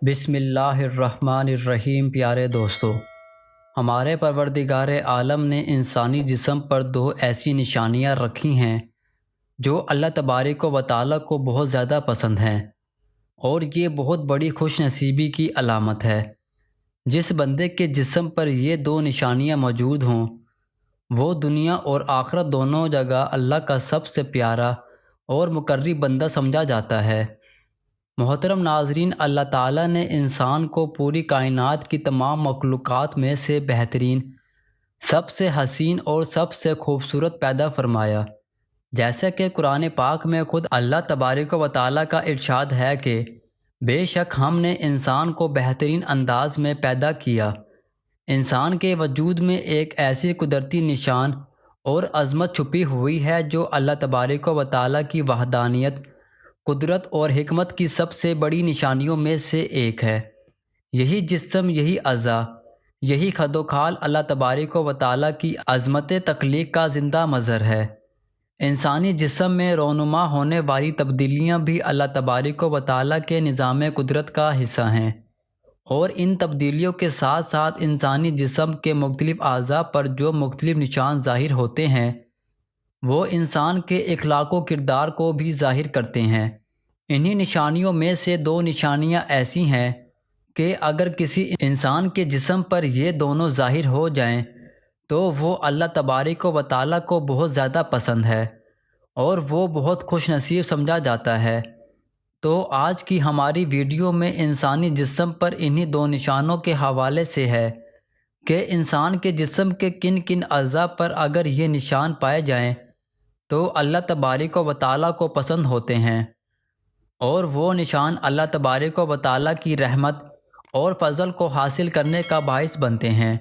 بسم اللہ الرحمن الرحیم۔ پیارے دوستو، ہمارے پروردگار عالم نے انسانی جسم پر دو ایسی نشانیاں رکھی ہیں جو اللہ تبارک و تعالیٰ کو بہت زیادہ پسند ہیں، اور یہ بہت بڑی خوش نصیبی کی علامت ہے۔ جس بندے کے جسم پر یہ دو نشانیاں موجود ہوں، وہ دنیا اور آخرت دونوں جگہ اللہ کا سب سے پیارا اور مقرب بندہ سمجھا جاتا ہے۔ محترم ناظرین، اللہ تعالیٰ نے انسان کو پوری کائنات کی تمام مخلوقات میں سے بہترین، سب سے حسین اور سب سے خوبصورت پیدا فرمایا۔ جیسا کہ قرآن پاک میں خود اللہ تبارک و تعالیٰ کا ارشاد ہے کہ بے شک ہم نے انسان کو بہترین انداز میں پیدا کیا۔ انسان کے وجود میں ایک ایسی قدرتی نشان اور عظمت چھپی ہوئی ہے جو اللہ تبارک و تعالیٰ کی وحدانیت، قدرت اور حکمت کی سب سے بڑی نشانیوں میں سے ایک ہے۔ یہی جسم، یہی اعضاء، یہی خد و خال اللہ تبارک و تعالیٰ کی عظمت تخلیق کا زندہ مظہر ہے۔ انسانی جسم میں رونما ہونے والی تبدیلیاں بھی اللہ تبارک و تعالیٰ کے نظام قدرت کا حصہ ہیں، اور ان تبدیلیوں کے ساتھ ساتھ انسانی جسم کے مختلف اعضاء پر جو مختلف نشان ظاہر ہوتے ہیں، وہ انسان کے اخلاق و کردار کو بھی ظاہر کرتے ہیں۔ انہی نشانیوں میں سے دو نشانیاں ایسی ہیں کہ اگر کسی انسان کے جسم پر یہ دونوں ظاہر ہو جائیں تو وہ اللہ تبارک و تعالیٰ کو بہت زیادہ پسند ہے اور وہ بہت خوش نصیب سمجھا جاتا ہے۔ تو آج کی ہماری ویڈیو میں انسانی جسم پر انہی دو نشانوں کے حوالے سے ہے کہ انسان کے جسم کے کن کن اعضاء پر اگر یہ نشان پائے جائیں تو اللہ تبارک و تعالیٰ کو پسند ہوتے ہیں، اور وہ نشان اللہ تبارک و تعالیٰ کی رحمت اور فضل کو حاصل کرنے کا باعث بنتے ہیں۔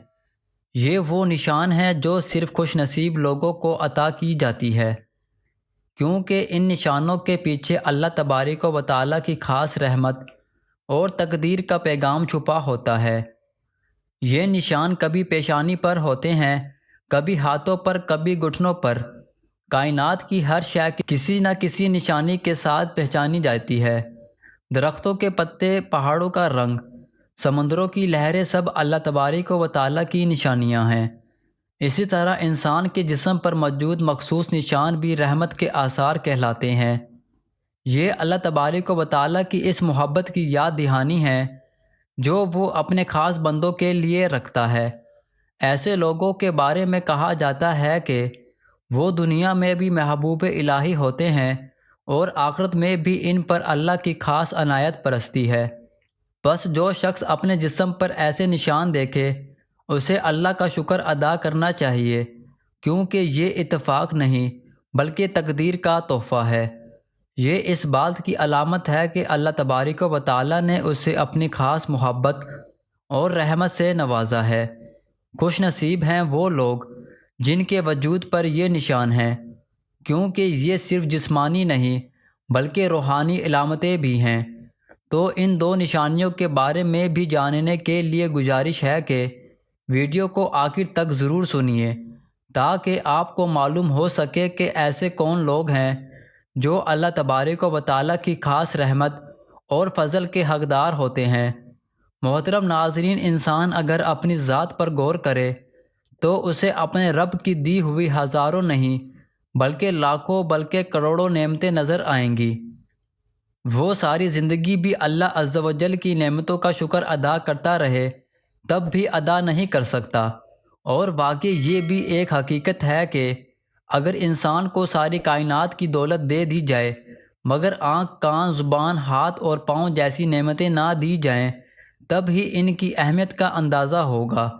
یہ وہ نشان ہے جو صرف خوش نصیب لوگوں کو عطا کی جاتی ہے، کیونکہ ان نشانوں کے پیچھے اللہ تبارک و تعالیٰ کی خاص رحمت اور تقدیر کا پیغام چھپا ہوتا ہے۔ یہ نشان کبھی پیشانی پر ہوتے ہیں، کبھی ہاتھوں پر، کبھی گھٹنوں پر۔ کائنات کی ہر شے کسی نہ کسی نشانی کے ساتھ پہچانی جاتی ہے۔ درختوں کے پتے، پہاڑوں کا رنگ، سمندروں کی لہریں، سب اللہ تبارک و تعالیٰ کی نشانیاں ہیں۔ اسی طرح انسان کے جسم پر موجود مخصوص نشان بھی رحمت کے آثار کہلاتے ہیں۔ یہ اللہ تبارک و تعالیٰ کی اس محبت کی یاد دہانی ہے جو وہ اپنے خاص بندوں کے لیے رکھتا ہے۔ ایسے لوگوں کے بارے میں کہا جاتا ہے کہ وہ دنیا میں بھی محبوب الہی ہوتے ہیں اور آخرت میں بھی ان پر اللہ کی خاص عنایت پرستی ہے۔ بس جو شخص اپنے جسم پر ایسے نشان دیکھے اسے اللہ کا شکر ادا کرنا چاہیے، کیونکہ یہ اتفاق نہیں بلکہ تقدیر کا تحفہ ہے۔ یہ اس بات کی علامت ہے کہ اللہ تبارک و تعالیٰ نے اسے اپنی خاص محبت اور رحمت سے نوازا ہے۔ خوش نصیب ہیں وہ لوگ جن کے وجود پر یہ نشان ہیں، کیونکہ یہ صرف جسمانی نہیں بلکہ روحانی علامتیں بھی ہیں۔ تو ان دو نشانیوں کے بارے میں بھی جاننے کے لیے گزارش ہے کہ ویڈیو کو آخر تک ضرور سنیے، تاکہ آپ کو معلوم ہو سکے کہ ایسے کون لوگ ہیں جو اللہ تبارک و تعالیٰ کی خاص رحمت اور فضل کے حقدار ہوتے ہیں۔ محترم ناظرین، انسان اگر اپنی ذات پر غور کرے تو اسے اپنے رب کی دی ہوئی ہزاروں نہیں بلکہ لاکھوں بلکہ کروڑوں نعمتیں نظر آئیں گی۔ وہ ساری زندگی بھی اللہ عز و جل کی نعمتوں کا شکر ادا کرتا رہے تب بھی ادا نہیں کر سکتا۔ اور واقعی یہ بھی ایک حقیقت ہے کہ اگر انسان کو ساری کائنات کی دولت دے دی جائے مگر آنکھ، کان، زبان، ہاتھ اور پاؤں جیسی نعمتیں نہ دی جائیں تب ہی ان کی اہمیت کا اندازہ ہوگا۔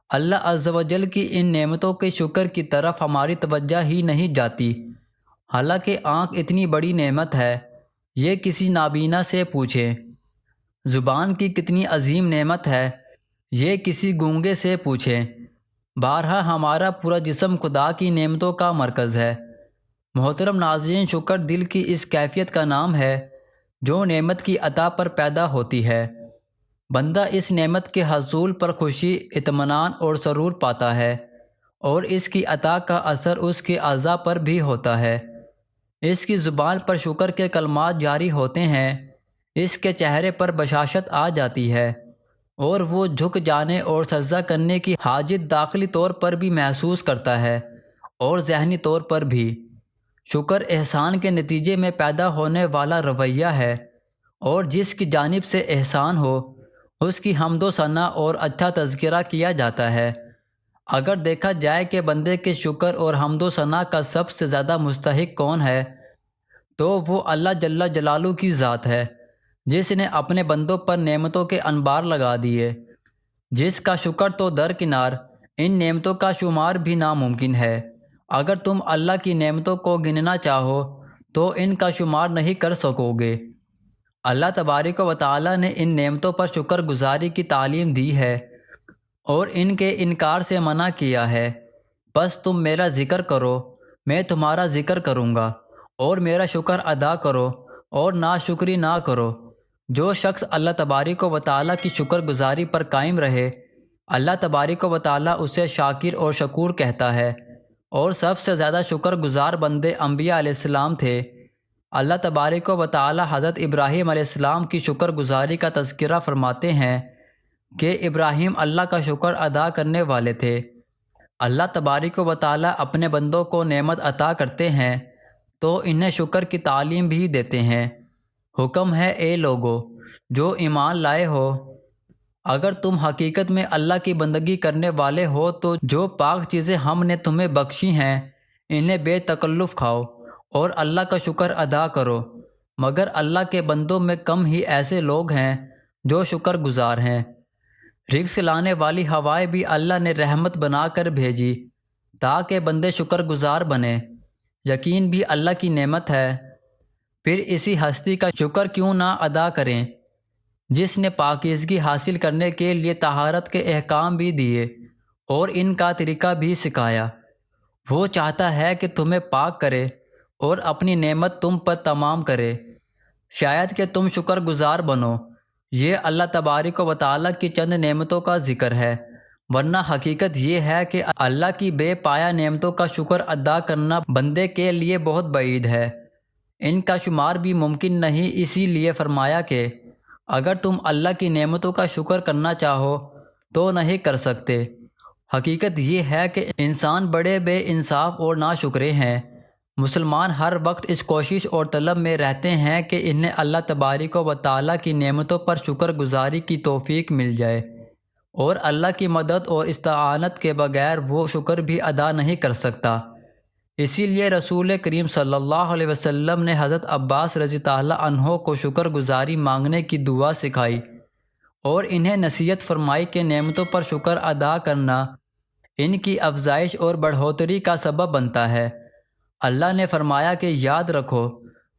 اللہ عز و جل کی ان نعمتوں کے شکر کی طرف ہماری توجہ ہی نہیں جاتی۔ حالانکہ آنکھ اتنی بڑی نعمت ہے، یہ کسی نابینا سے پوچھیں۔ زبان کی کتنی عظیم نعمت ہے، یہ کسی گونگے سے پوچھیں۔ بارہا ہمارا پورا جسم خدا کی نعمتوں کا مرکز ہے۔ محترم ناظرین، شکر دل کی اس کیفیت کا نام ہے جو نعمت کی عطا پر پیدا ہوتی ہے۔ بندہ اس نعمت کے حصول پر خوشی، اطمینان اور سرور پاتا ہے، اور اس کی عطا کا اثر اس کے اعضاء پر بھی ہوتا ہے۔ اس کی زبان پر شکر کے کلمات جاری ہوتے ہیں، اس کے چہرے پر بشاشت آ جاتی ہے اور وہ جھک جانے اور سجدہ کرنے کی حاجت داخلی طور پر بھی محسوس کرتا ہے اور ذہنی طور پر بھی۔ شکر احسان کے نتیجے میں پیدا ہونے والا رویہ ہے، اور جس کی جانب سے احسان ہو اس کی حمد و ثنا اور اچھا تذکرہ کیا جاتا ہے۔ اگر دیکھا جائے کہ بندے کے شکر اور حمد و ثنا کا سب سے زیادہ مستحق کون ہے، تو وہ اللہ جل جلالہ کی ذات ہے، جس نے اپنے بندوں پر نعمتوں کے انبار لگا دیے، جس کا شکر تو درکنار ان نعمتوں کا شمار بھی ناممکن ہے۔ اگر تم اللہ کی نعمتوں کو گننا چاہو تو ان کا شمار نہیں کر سکو گے۔ اللہ تبارک و تعالی نے ان نعمتوں پر شکر گزاری کی تعلیم دی ہے اور ان کے انکار سے منع کیا ہے۔ بس تم میرا ذکر کرو، میں تمہارا ذکر کروں گا، اور میرا شکر ادا کرو اور ناشکری نہ کرو۔ جو شخص اللہ تبارک و تعالی کی شکر گزاری پر قائم رہے، اللہ تبارک و تعالی اسے شاکر اور شکور کہتا ہے، اور سب سے زیادہ شکر گزار بندے انبیاء علیہ السلام تھے۔ اللہ تبارک و تعالی حضرت ابراہیم علیہ السلام کی شکر گزاری کا تذکرہ فرماتے ہیں کہ ابراہیم اللہ کا شکر ادا کرنے والے تھے۔ اللہ تبارک و تعالی اپنے بندوں کو نعمت عطا کرتے ہیں تو انہیں شکر کی تعلیم بھی دیتے ہیں۔ حکم ہے اے لوگو جو ایمان لائے ہو، اگر تم حقیقت میں اللہ کی بندگی کرنے والے ہو تو جو پاک چیزیں ہم نے تمہیں بخشی ہیں انہیں بے تکلف کھاؤ اور اللہ کا شکر ادا کرو، مگر اللہ کے بندوں میں کم ہی ایسے لوگ ہیں جو شکر گزار ہیں۔ رزق لانے والی ہوائیں بھی اللہ نے رحمت بنا کر بھیجی تاکہ بندے شکر گزار بنیں۔ یقین بھی اللہ کی نعمت ہے، پھر اسی ہستی کا شکر کیوں نہ ادا کریں جس نے پاکیزگی حاصل کرنے کے لیے طہارت کے احکام بھی دیے اور ان کا طریقہ بھی سکھایا۔ وہ چاہتا ہے کہ تمہیں پاک کرے اور اپنی نعمت تم پر تمام کرے، شاید کہ تم شکر گزار بنو۔ یہ اللہ تبارک و تعالی کی چند نعمتوں کا ذکر ہے، ورنہ حقیقت یہ ہے کہ اللہ کی بے پایہ نعمتوں کا شکر ادا کرنا بندے کے لیے بہت بعید ہے، ان کا شمار بھی ممکن نہیں۔ اسی لیے فرمایا کہ اگر تم اللہ کی نعمتوں کا شکر کرنا چاہو تو نہیں کر سکتے۔ حقیقت یہ ہے کہ انسان بڑے بے انصاف اور ناشکرے ہیں۔ مسلمان ہر وقت اس کوشش اور طلب میں رہتے ہیں کہ انہیں اللہ تبارک و تعالی کی نعمتوں پر شکر گزاری کی توفیق مل جائے، اور اللہ کی مدد اور استعانت کے بغیر وہ شکر بھی ادا نہیں کر سکتا۔ اسی لیے رسول کریم صلی اللہ علیہ وسلم نے حضرت عباس رضی اللہ عنہ کو شکر گزاری مانگنے کی دعا سکھائی اور انہیں نصیحت فرمائی کہ نعمتوں پر شکر ادا کرنا ان کی افزائش اور بڑھوتری کا سبب بنتا ہے۔ اللہ نے فرمایا کہ یاد رکھو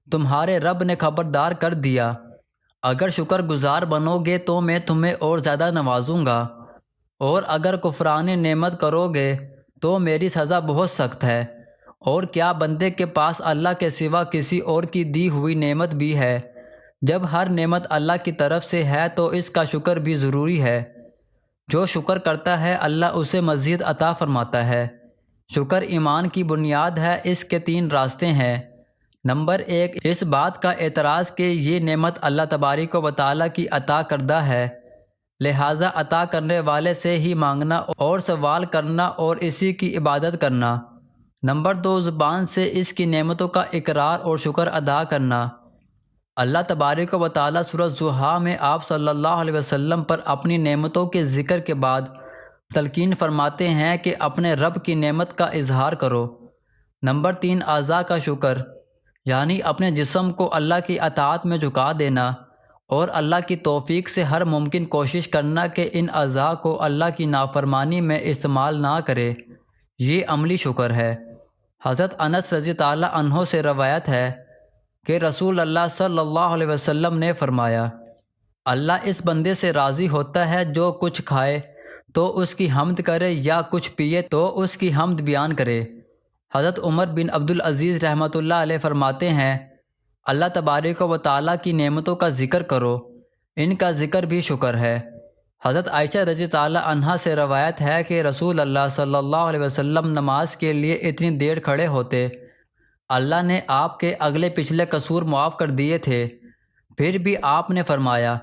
تمہارے رب نے خبردار کر دیا، اگر شکر گزار بنو گے تو میں تمہیں اور زیادہ نوازوں گا، اور اگر کفران نعمت کرو گے تو میری سزا بہت سخت ہے۔ اور کیا بندے کے پاس اللہ کے سوا کسی اور کی دی ہوئی نعمت بھی ہے؟ جب ہر نعمت اللہ کی طرف سے ہے تو اس کا شکر بھی ضروری ہے۔ جو شکر کرتا ہے اللہ اسے مزید عطا فرماتا ہے۔ شکر ایمان کی بنیاد ہے۔ اس کے 3 راستے ہیں۔ نمبر 1، اس بات کا اعتراض کہ یہ نعمت اللہ تبارک و تعالی کی عطا کردہ ہے، لہٰذا عطا کرنے والے سے ہی مانگنا اور سوال کرنا اور اسی کی عبادت کرنا۔ نمبر 2، زبان سے اس کی نعمتوں کا اقرار اور شکر ادا کرنا۔ اللہ تبارک و تعالی سورۃ ضحیٰ میں آپ صلی اللہ علیہ وسلم پر اپنی نعمتوں کے ذکر کے بعد تلقین فرماتے ہیں کہ اپنے رب کی نعمت کا اظہار کرو۔ نمبر 3، اعضاء کا شکر، یعنی اپنے جسم کو اللہ کی اطاعت میں جھکا دینا اور اللہ کی توفیق سے ہر ممکن کوشش کرنا کہ ان اعضاء کو اللہ کی نافرمانی میں استعمال نہ کرے، یہ عملی شکر ہے۔ حضرت انس رضی اللہ عنہ سے روایت ہے کہ رسول اللہ صلی اللہ علیہ وسلم نے فرمایا، اللہ اس بندے سے راضی ہوتا ہے جو کچھ کھائے تو اس کی حمد کرے یا کچھ پیے تو اس کی حمد بیان کرے۔ حضرت عمر بن عبدالعزیز رحمۃ اللہ علیہ فرماتے ہیں، اللہ تبارک و تعالیٰ کی نعمتوں کا ذکر کرو، ان کا ذکر بھی شکر ہے۔ حضرت عائشہ رضی اللہ عنہا سے روایت ہے کہ رسول اللہ صلی اللہ علیہ وسلم نماز کے لیے اتنی دیر کھڑے ہوتے، اللہ نے آپ کے اگلے پچھلے قصور معاف کر دیے تھے، پھر بھی آپ نے فرمایا،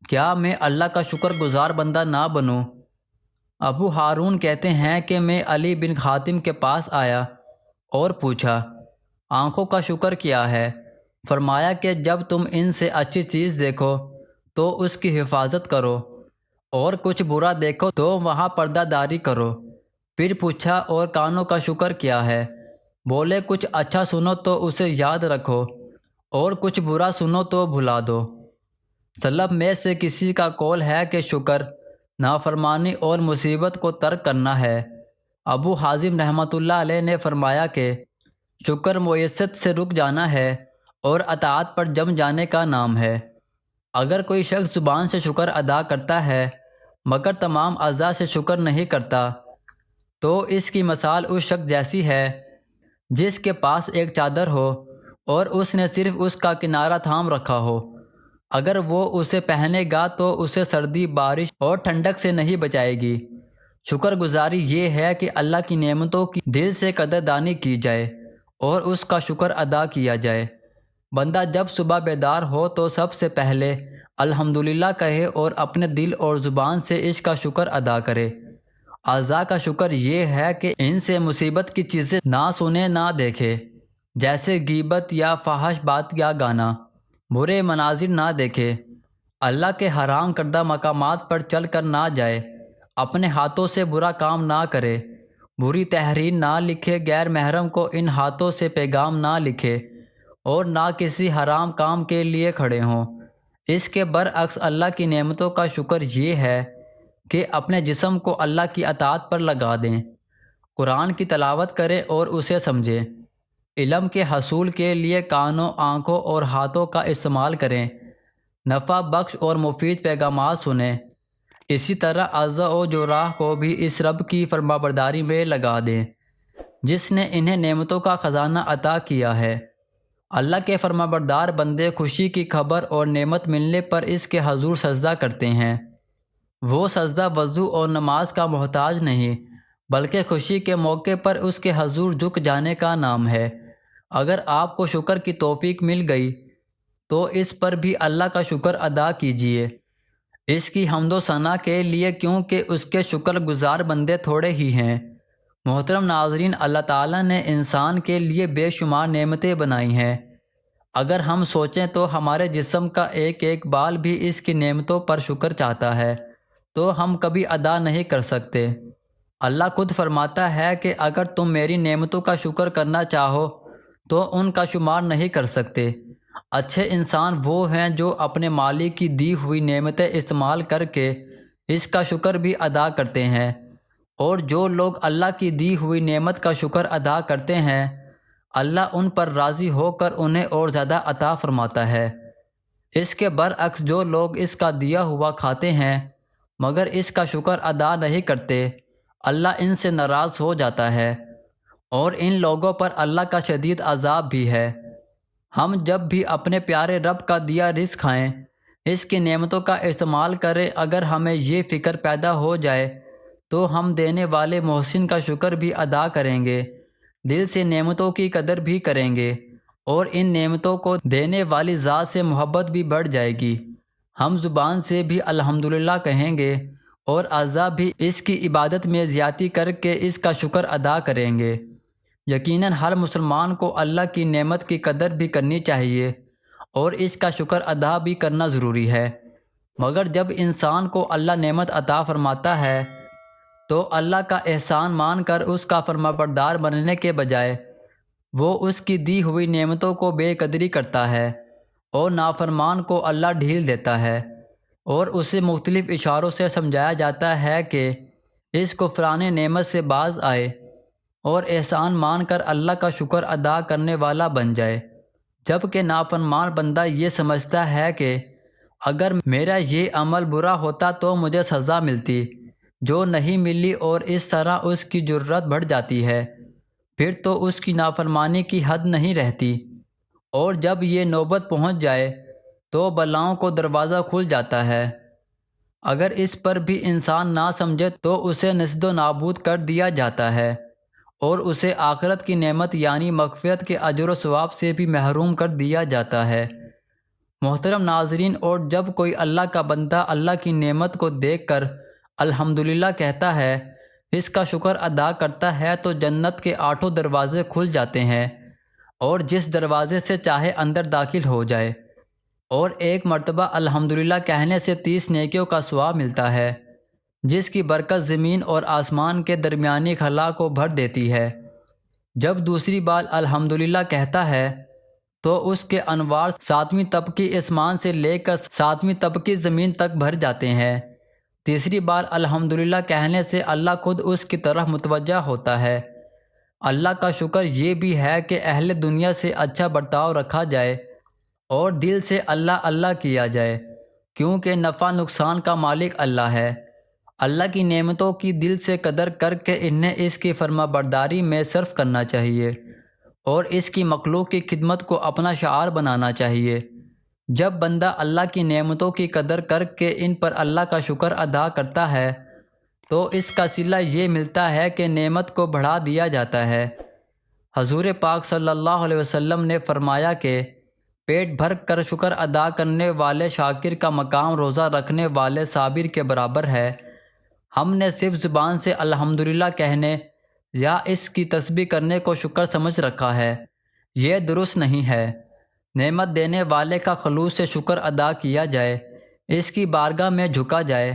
کیا میں اللہ کا شکر گزار بندہ نہ بنوں؟ ابو ہارون کہتے ہیں کہ میں علی بن خاتم کے پاس آیا اور پوچھا، آنکھوں کا شکر کیا ہے؟ فرمایا کہ جب تم ان سے اچھی چیز دیکھو تو اس کی حفاظت کرو، اور کچھ برا دیکھو تو وہاں پردہ داری کرو۔ پھر پوچھا، اور کانوں کا شکر کیا ہے؟ بولے، کچھ اچھا سنو تو اسے یاد رکھو، اور کچھ برا سنو تو بھلا دو۔ سلف میں سے کسی کا قول ہے کہ شکر نافرمانی اور مصیبت کو ترک کرنا ہے۔ ابو حازم رحمۃ اللہ علیہ نے فرمایا کہ شکر معیشت سے رک جانا ہے اور اطاعت پر جم جانے کا نام ہے۔ اگر کوئی شخص زبان سے شکر ادا کرتا ہے مگر تمام اعضاء سے شکر نہیں کرتا تو اس کی مثال اس شخص جیسی ہے جس کے پاس ایک چادر ہو اور اس نے صرف اس کا کنارہ تھام رکھا ہو۔ اگر وہ اسے پہنے گا تو اسے سردی، بارش اور ٹھنڈک سے نہیں بچائے گی۔ شکر گزاری یہ ہے کہ اللہ کی نعمتوں کی دل سے قدردانی کی جائے اور اس کا شکر ادا کیا جائے۔ بندہ جب صبح بیدار ہو تو سب سے پہلے الحمدللہ کہے اور اپنے دل اور زبان سے اس کا شکر ادا کرے۔ اعضاء کا شکر یہ ہے کہ ان سے مصیبت کی چیزیں نہ سنے نہ دیکھے، جیسے غیبت یا فحش بات یا گانا، برے مناظر نہ دیکھے، اللہ کے حرام کردہ مقامات پر چل کر نہ جائے، اپنے ہاتھوں سے برا کام نہ کرے، بری تحریر نہ لکھے، غیر محرم کو ان ہاتھوں سے پیغام نہ لکھے، اور نہ کسی حرام کام کے لیے کھڑے ہوں۔ اس کے برعکس اللہ کی نعمتوں کا شکر یہ ہے کہ اپنے جسم کو اللہ کی اطاعت پر لگا دیں، قرآن کی تلاوت کریں اور اسے سمجھیں، علم کے حصول کے لیے کانوں، آنکھوں اور ہاتھوں کا استعمال کریں، نفع بخش اور مفید پیغامات سنیں۔ اسی طرح اعضاء و جوارح کو بھی اس رب کی فرمانبرداری میں لگا دیں جس نے انہیں نعمتوں کا خزانہ عطا کیا ہے۔ اللہ کے فرمانبردار بندے خوشی کی خبر اور نعمت ملنے پر اس کے حضور سجدہ کرتے ہیں۔ وہ سجدہ وضو اور نماز کا محتاج نہیں، بلکہ خوشی کے موقع پر اس کے حضور جھک جانے کا نام ہے۔ اگر آپ کو شکر کی توفیق مل گئی تو اس پر بھی اللہ کا شکر ادا کیجیے، اس کی حمد و ثنا کے لیے، کیونکہ اس کے شکر گزار بندے تھوڑے ہی ہیں۔ محترم ناظرین، اللہ تعالیٰ نے انسان کے لیے بے شمار نعمتیں بنائی ہیں۔ اگر ہم سوچیں تو ہمارے جسم کا ایک ایک بال بھی اس کی نعمتوں پر شکر چاہتا ہے تو ہم کبھی ادا نہیں کر سکتے۔ اللہ خود فرماتا ہے کہ اگر تم میری نعمتوں کا شکر کرنا چاہو تو ان کا شمار نہیں کر سکتے۔ اچھے انسان وہ ہیں جو اپنے مالک کی دی ہوئی نعمتیں استعمال کر کے اس کا شکر بھی ادا کرتے ہیں، اور جو لوگ اللہ کی دی ہوئی نعمت کا شکر ادا کرتے ہیں اللہ ان پر راضی ہو کر انہیں اور زیادہ عطا فرماتا ہے۔ اس کے برعکس جو لوگ اس کا دیا ہوا کھاتے ہیں مگر اس کا شکر ادا نہیں کرتے، اللہ ان سے ناراض ہو جاتا ہے، اور ان لوگوں پر اللہ کا شدید عذاب بھی ہے۔ ہم جب بھی اپنے پیارے رب کا دیا رزق کھائیں، اس کی نعمتوں کا استعمال کریں، اگر ہمیں یہ فکر پیدا ہو جائے تو ہم دینے والے محسن کا شکر بھی ادا کریں گے، دل سے نعمتوں کی قدر بھی کریں گے، اور ان نعمتوں کو دینے والی ذات سے محبت بھی بڑھ جائے گی۔ ہم زبان سے بھی الحمدللہ کہیں گے اور اعضاء بھی اس کی عبادت میں زیادتی کر کے اس کا شکر ادا کریں گے۔ یقیناً ہر مسلمان کو اللہ کی نعمت کی قدر بھی کرنی چاہیے اور اس کا شکر ادا بھی کرنا ضروری ہے، مگر جب انسان کو اللہ نعمت عطا فرماتا ہے تو اللہ کا احسان مان کر اس کا فرمانبردار بننے کے بجائے وہ اس کی دی ہوئی نعمتوں کو بے قدری کرتا ہے، اور نافرمان کو اللہ ڈھیل دیتا ہے، اور اسے مختلف اشاروں سے سمجھایا جاتا ہے کہ اس کو فلاں نعمت سے باز آئے اور احسان مان کر اللہ کا شکر ادا کرنے والا بن جائے، جبکہ نافرمان بندہ یہ سمجھتا ہے کہ اگر میرا یہ عمل برا ہوتا تو مجھے سزا ملتی، جو نہیں ملی، اور اس طرح اس کی جرت بڑھ جاتی ہے، پھر تو اس کی نافرمانی کی حد نہیں رہتی، اور جب یہ نوبت پہنچ جائے تو بلاؤں کو دروازہ کھل جاتا ہے۔ اگر اس پر بھی انسان نہ سمجھے تو اسے نسد و نابود کر دیا جاتا ہے، اور اسے آخرت کی نعمت یعنی مغفرت کے اجر و ثواب سے بھی محروم کر دیا جاتا ہے۔ محترم ناظرین، اور جب کوئی اللہ کا بندہ اللہ کی نعمت کو دیکھ کر الحمدللہ کہتا ہے، اس کا شکر ادا کرتا ہے، تو جنت کے 8 دروازے کھل جاتے ہیں اور جس دروازے سے چاہے اندر داخل ہو جائے، اور ایک مرتبہ الحمدللہ کہنے سے 30 نیکیوں کا ثواب ملتا ہے، جس کی برکت زمین اور آسمان کے درمیانی خلا کو بھر دیتی ہے۔ جب دوسری بار الحمدللہ کہتا ہے تو اس کے انوار 7ویں طبقی آسمان سے لے کر 7ویں طبقی زمین تک بھر جاتے ہیں۔ تیسری بار الحمدللہ کہنے سے اللہ خود اس کی طرف متوجہ ہوتا ہے۔ اللہ کا شکر یہ بھی ہے کہ اہل دنیا سے اچھا برتاؤ رکھا جائے اور دل سے اللہ اللہ کیا جائے، کیونکہ نفع نقصان کا مالک اللہ ہے۔ اللہ کی نعمتوں کی دل سے قدر کر کے انہیں اس کی فرما برداری میں صرف کرنا چاہیے اور اس کی مخلوق کی خدمت کو اپنا شعار بنانا چاہیے۔ جب بندہ اللہ کی نعمتوں کی قدر کر کے ان پر اللہ کا شکر ادا کرتا ہے تو اس کا صلہ یہ ملتا ہے کہ نعمت کو بڑھا دیا جاتا ہے۔ حضور پاک صلی اللہ علیہ وسلم نے فرمایا کہ پیٹ بھر کر شکر ادا کرنے والے شاکر کا مقام روزہ رکھنے والے صابر کے برابر ہے۔ ہم نے صرف زبان سے الحمدللہ کہنے یا اس کی تسبیح کرنے کو شکر سمجھ رکھا ہے، یہ درست نہیں ہے۔ نعمت دینے والے کا خلوص سے شکر ادا کیا جائے، اس کی بارگاہ میں جھکا جائے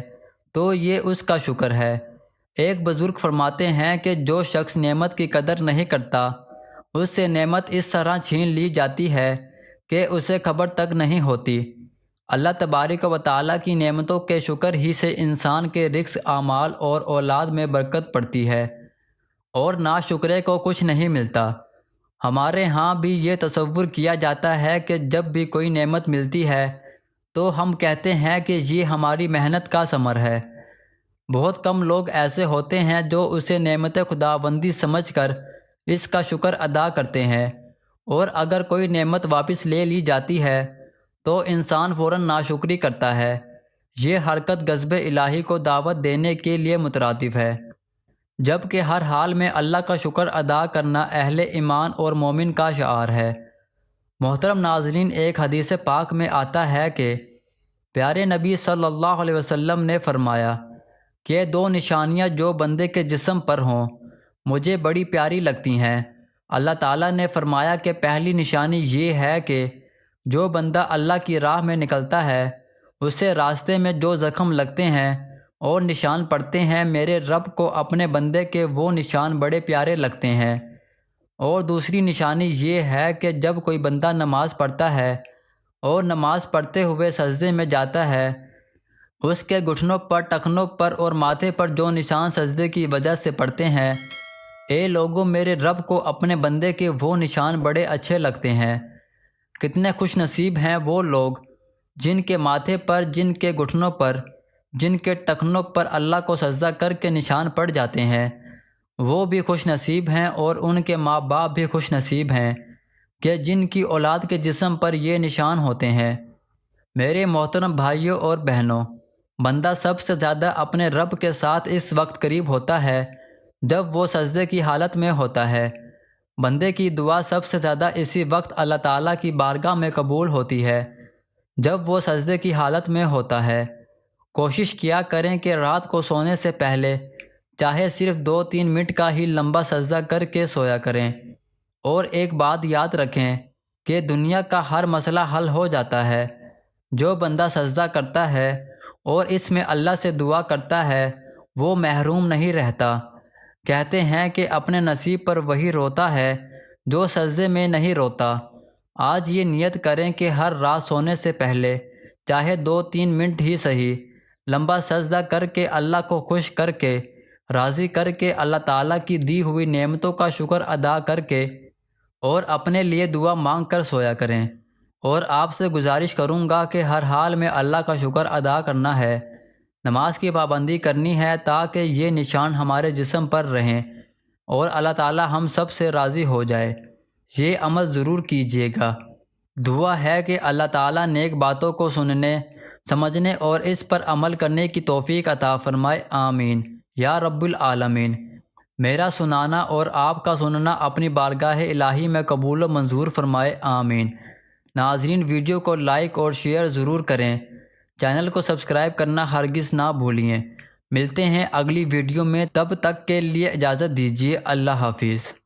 تو یہ اس کا شکر ہے۔ ایک بزرگ فرماتے ہیں کہ جو شخص نعمت کی قدر نہیں کرتا، اس سے نعمت اس طرح چھین لی جاتی ہے کہ اسے خبر تک نہیں ہوتی۔ اللہ تبارک و تعالیٰ کی نعمتوں کے شکر ہی سے انسان کے رزق، اعمال اور اولاد میں برکت پڑتی ہے، اور ناشکرے کو کچھ نہیں ملتا۔ ہمارے ہاں بھی یہ تصور کیا جاتا ہے کہ جب بھی کوئی نعمت ملتی ہے تو ہم کہتے ہیں کہ یہ ہماری محنت کا ثمر ہے۔ بہت کم لوگ ایسے ہوتے ہیں جو اسے نعمت خداوندی سمجھ کر اس کا شکر ادا کرتے ہیں، اور اگر کوئی نعمت واپس لے لی جاتی ہے تو انسان فوراً ناشکری کرتا ہے۔ یہ حرکت غضب الہی کو دعوت دینے کے لیے مترادف ہے، جبکہ ہر حال میں اللہ کا شکر ادا کرنا اہل ایمان اور مومن کا شعار ہے۔ محترم ناظرین، ایک حدیث پاک میں آتا ہے کہ پیارے نبی صلی اللہ علیہ وسلم نے فرمایا کہ 2 نشانیاں جو بندے کے جسم پر ہوں مجھے بڑی پیاری لگتی ہیں۔ اللہ تعالیٰ نے فرمایا کہ پہلی نشانی یہ ہے کہ جو بندہ اللہ کی راہ میں نکلتا ہے اسے راستے میں جو زخم لگتے ہیں اور نشان پڑتے ہیں، میرے رب کو اپنے بندے کے وہ نشان بڑے پیارے لگتے ہیں۔ اور دوسری نشانی یہ ہے کہ جب کوئی بندہ نماز پڑھتا ہے اور نماز پڑھتے ہوئے سجدے میں جاتا ہے، اس کے گھٹنوں پر، ٹخنوں پر اور ماتھے پر جو نشان سجدے کی وجہ سے پڑتے ہیں، اے لوگوں، میرے رب کو اپنے بندے کے وہ نشان بڑے اچھے لگتے ہیں۔ کتنے خوش نصیب ہیں وہ لوگ جن کے ماتھے پر، جن کے گھٹنوں پر، جن کے ٹخنوں پر اللہ کو سجدہ کر کے نشان پڑ جاتے ہیں۔ وہ بھی خوش نصیب ہیں اور ان کے ماں باپ بھی خوش نصیب ہیں کہ جن کی اولاد کے جسم پر یہ نشان ہوتے ہیں۔ میرے محترم بھائیوں اور بہنوں، بندہ سب سے زیادہ اپنے رب کے ساتھ اس وقت قریب ہوتا ہے جب وہ سجدے کی حالت میں ہوتا ہے۔ بندے کی دعا سب سے زیادہ اسی وقت اللہ تعالیٰ کی بارگاہ میں قبول ہوتی ہے جب وہ سجدے کی حالت میں ہوتا ہے۔ کوشش کیا کریں کہ رات کو سونے سے پہلے چاہے صرف 2-3 منٹ کا ہی لمبا سجدہ کر کے سویا کریں، اور ایک بات یاد رکھیں کہ دنیا کا ہر مسئلہ حل ہو جاتا ہے۔ جو بندہ سجدہ کرتا ہے اور اس میں اللہ سے دعا کرتا ہے وہ محروم نہیں رہتا۔ کہتے ہیں کہ اپنے نصیب پر وہی روتا ہے جو سجدے میں نہیں روتا۔ آج یہ نیت کریں کہ ہر رات سونے سے پہلے چاہے 2-3 منٹ ہی صحیح لمبا سجدہ کر کے اللہ کو خوش کر کے، راضی کر کے، اللہ تعالیٰ کی دی ہوئی نعمتوں کا شکر ادا کر کے اور اپنے لیے دعا مانگ کر سویا کریں۔ اور آپ سے گزارش کروں گا کہ ہر حال میں اللہ کا شکر ادا کرنا ہے، نماز کی پابندی کرنی ہے تاکہ یہ نشان ہمارے جسم پر رہیں اور اللہ تعالیٰ ہم سب سے راضی ہو جائے۔ یہ عمل ضرور کیجیے گا۔ دعا ہے کہ اللہ تعالیٰ نیک باتوں کو سننے، سمجھنے اور اس پر عمل کرنے کی توفیق عطا فرمائے، آمین یا رب العالمین۔ میرا سنانا اور آپ کا سننا اپنی بارگاہ الہی میں قبول و منظور فرمائے، آمین۔ ناظرین ویڈیو کو لائک اور شیئر ضرور کریں، چینل کو سبسکرائب کرنا ہرگز نہ بھولیں۔ ملتے ہیں اگلی ویڈیو میں، تب تک کے لیے اجازت دیجیے، اللہ حافظ۔